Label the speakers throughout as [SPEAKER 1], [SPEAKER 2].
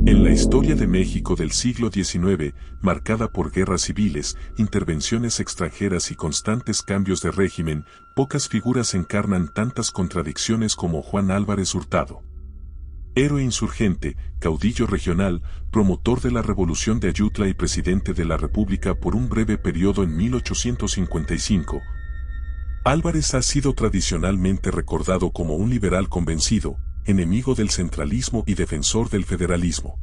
[SPEAKER 1] En la historia de México del siglo XIX, marcada por guerras civiles, intervenciones extranjeras y constantes cambios de régimen, pocas figuras encarnan tantas contradicciones como Juan Álvarez Hurtado. Héroe insurgente, caudillo regional, promotor de la Revolución de Ayutla y presidente de la República por un breve periodo en 1855, Álvarez ha sido tradicionalmente recordado como un liberal convencido, enemigo del centralismo y defensor del federalismo.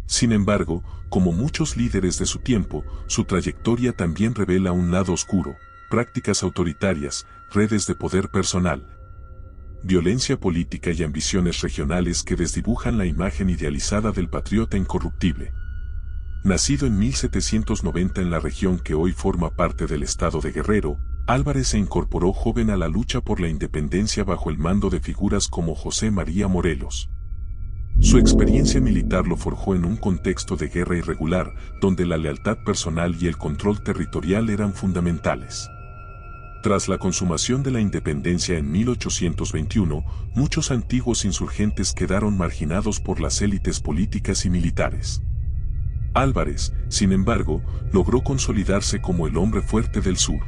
[SPEAKER 1] Sin embargo, como muchos líderes de su tiempo, su trayectoria también revela un lado oscuro, prácticas autoritarias, redes de poder personal, violencia política y ambiciones regionales que desdibujan la imagen idealizada del patriota incorruptible. Nacido en 1790 en la región que hoy forma parte del estado de Guerrero, Álvarez se incorporó joven a la lucha por la independencia bajo el mando de figuras como José María Morelos. Su experiencia militar lo forjó en un contexto de guerra irregular, donde la lealtad personal y el control territorial eran fundamentales. Tras la consumación de la independencia en 1821, muchos antiguos insurgentes quedaron marginados por las élites políticas y militares. Álvarez, sin embargo, logró consolidarse como el hombre fuerte del sur.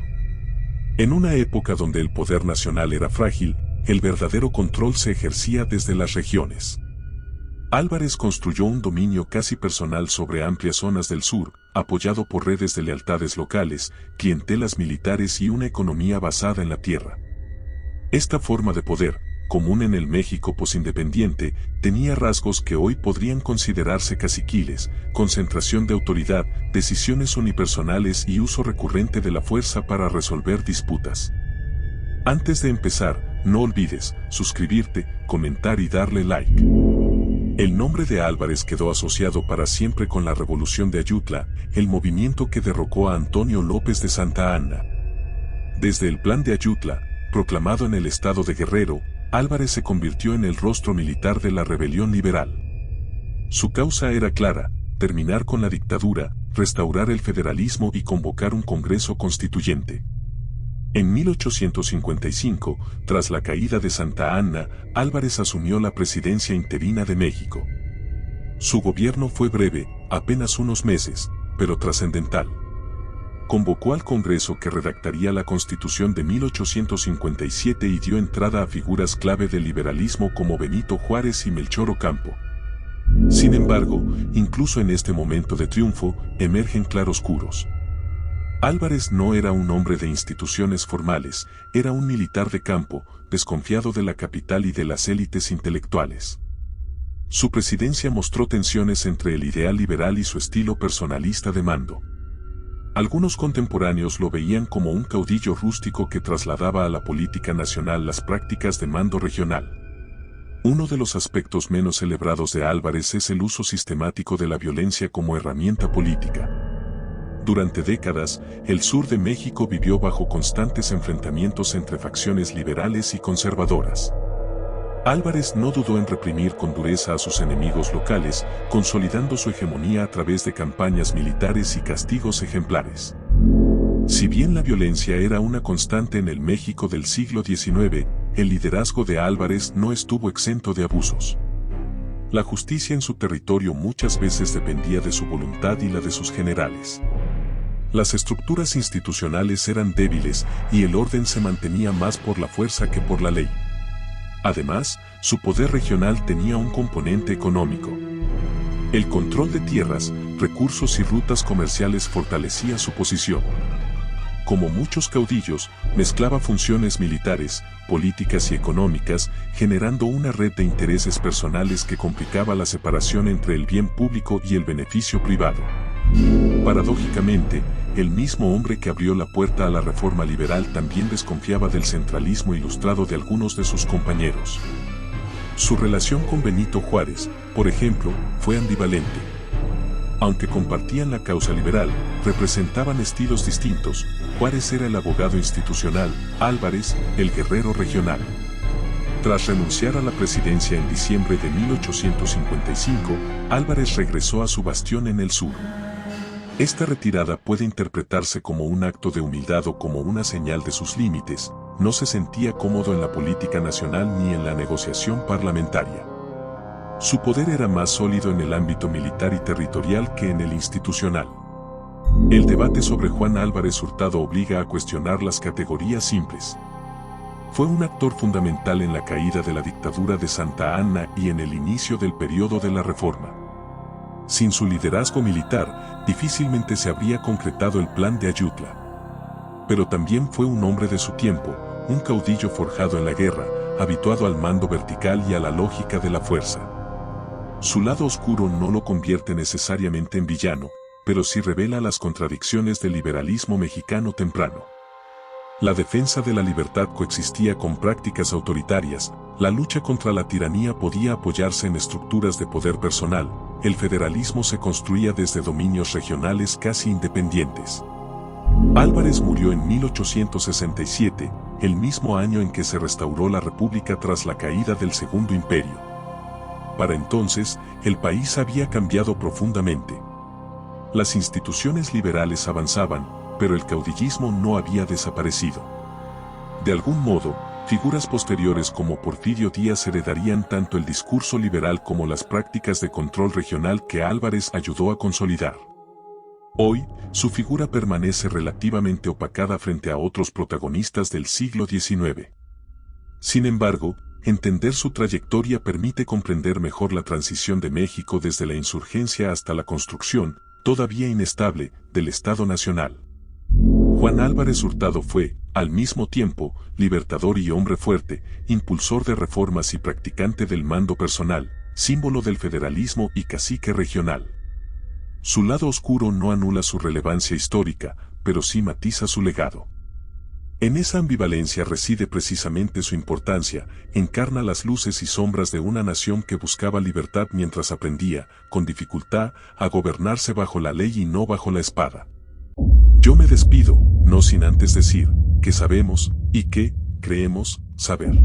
[SPEAKER 1] En una época donde el poder nacional era frágil, el verdadero control se ejercía desde las regiones. Álvarez construyó un dominio casi personal sobre amplias zonas del sur, apoyado por redes de lealtades locales, clientelas militares y una economía basada en la tierra. Esta forma de poder, común en el México posindependiente, tenía rasgos que hoy podrían considerarse caciquiles: concentración de autoridad, decisiones unipersonales y uso recurrente de la fuerza para resolver disputas. Antes de empezar, no olvides suscribirte, comentar y darle like. El nombre de Álvarez quedó asociado para siempre con la Revolución de Ayutla, el movimiento que derrocó a Antonio López de Santa Anna. Desde el Plan de Ayutla, proclamado en el estado de Guerrero, Álvarez se convirtió en el rostro militar de la rebelión liberal. Su causa era clara: terminar con la dictadura, restaurar el federalismo y convocar un Congreso Constituyente. En 1855, tras la caída de Santa Anna, Álvarez asumió la presidencia interina de México. Su gobierno fue breve, apenas unos meses, pero trascendental. Convocó al Congreso que redactaría la Constitución de 1857 y dio entrada a figuras clave del liberalismo como Benito Juárez y Melchor Ocampo. Sin embargo, incluso en este momento de triunfo, emergen claroscuros. Álvarez no era un hombre de instituciones formales, era un militar de campo, desconfiado de la capital y de las élites intelectuales. Su presidencia mostró tensiones entre el ideal liberal y su estilo personalista de mando. Algunos contemporáneos lo veían como un caudillo rústico que trasladaba a la política nacional las prácticas de mando regional. Uno de los aspectos menos celebrados de Álvarez es el uso sistemático de la violencia como herramienta política. Durante décadas, el sur de México vivió bajo constantes enfrentamientos entre facciones liberales y conservadoras. Álvarez no dudó en reprimir con dureza a sus enemigos locales, consolidando su hegemonía a través de campañas militares y castigos ejemplares. Si bien la violencia era una constante en el México del siglo XIX, el liderazgo de Álvarez no estuvo exento de abusos. La justicia en su territorio muchas veces dependía de su voluntad y la de sus generales. Las estructuras institucionales eran débiles y el orden se mantenía más por la fuerza que por la ley. Además, su poder regional tenía un componente económico. El control de tierras, recursos y rutas comerciales fortalecía su posición. Como muchos caudillos, mezclaba funciones militares, políticas y económicas, generando una red de intereses personales que complicaba la separación entre el bien público y el beneficio privado. Paradójicamente, el mismo hombre que abrió la puerta a la reforma liberal también desconfiaba del centralismo ilustrado de algunos de sus compañeros. Su relación con Benito Juárez, por ejemplo, fue ambivalente. Aunque compartían la causa liberal, representaban estilos distintos. Juárez era el abogado institucional, Álvarez, el guerrero regional. Tras renunciar a la presidencia en diciembre de 1855, Álvarez regresó a su bastión en el sur. Esta retirada puede interpretarse como un acto de humildad o como una señal de sus límites. No se sentía cómodo en la política nacional ni en la negociación parlamentaria. Su poder era más sólido en el ámbito militar y territorial que en el institucional. El debate sobre Juan Álvarez Hurtado obliga a cuestionar las categorías simples. Fue un actor fundamental en la caída de la dictadura de Santa Anna y en el inicio del periodo de la Reforma. Sin su liderazgo militar, difícilmente se habría concretado el Plan de Ayutla. Pero también fue un hombre de su tiempo, un caudillo forjado en la guerra, habituado al mando vertical y a la lógica de la fuerza. Su lado oscuro no lo convierte necesariamente en villano, pero sí revela las contradicciones del liberalismo mexicano temprano. La defensa de la libertad coexistía con prácticas autoritarias, la lucha contra la tiranía podía apoyarse en estructuras de poder personal, el federalismo se construía desde dominios regionales casi independientes. Álvarez murió en 1867, el mismo año en que se restauró la República tras la caída del Segundo Imperio. Para entonces, el país había cambiado profundamente. Las instituciones liberales avanzaban, pero el caudillismo no había desaparecido. De algún modo, figuras posteriores como Porfirio Díaz heredarían tanto el discurso liberal como las prácticas de control regional que Álvarez ayudó a consolidar. Hoy, su figura permanece relativamente opacada frente a otros protagonistas del siglo XIX. Sin embargo, entender su trayectoria permite comprender mejor la transición de México desde la insurgencia hasta la construcción, todavía inestable, del Estado Nacional. Juan Álvarez Hurtado fue, al mismo tiempo, libertador y hombre fuerte, impulsor de reformas y practicante del mando personal, símbolo del federalismo y cacique regional. Su lado oscuro no anula su relevancia histórica, pero sí matiza su legado. En esa ambivalencia reside precisamente su importancia, encarna las luces y sombras de una nación que buscaba libertad mientras aprendía, con dificultad, a gobernarse bajo la ley y no bajo la espada. Yo me despido, no sin antes decir, que sabemos, y que, creemos, saber.